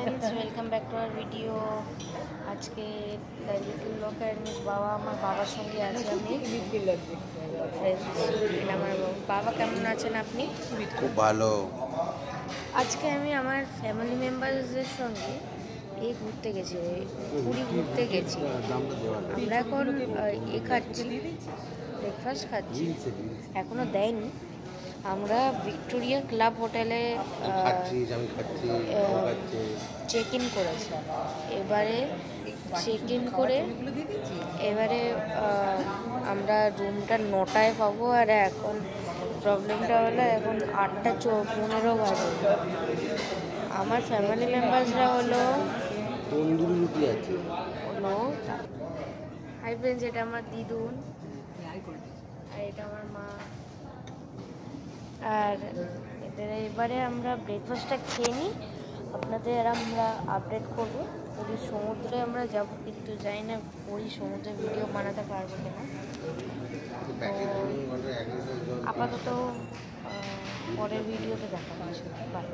Friends welcome back to our video. आज के little blog बाबा আমার বাবার সঙ্গে আছি আমি। আমার বাবা কেমন আছেন আপনি? খুব ভালো। আজকে আমি আমার ফ্যামিলি মেম্বারসদের সঙ্গে ঘুরতে গেছি, পুরী ঘুরতে গেছি। আমরা এখন খাচ্ছি, ব্রেকফাস্ট খাচ্ছি, এখনো দেয়নি। আমরা ভিক্টোরিয়া ক্লাব হোটেলে চেক ইন করেছি। এবারে চেক ইন করে আমরা রুমটা 9টায় পাবো। আর এখন প্রবলেমটা হলো এখন 8:15 বাজে। আমার ফ্যামিলি মেম্বার্সরা হলো হাই ফ্রেন্ডস, এটা আমার দিদুন আর এটা আমার মা। আর এবারে আমরা ব্রেকফাস্টটা খেয়ে নিই, আপনাদের আমরা আপডেট করবো। পুরীর সমুদ্রে আমরা যাব, কিন্তু জানি না পুরীর সমুদ্রে ভিডিও বানাতে পারবো কিনা। আপাতত পরের ভিডিওতে দেখা হচ্ছে। বাই।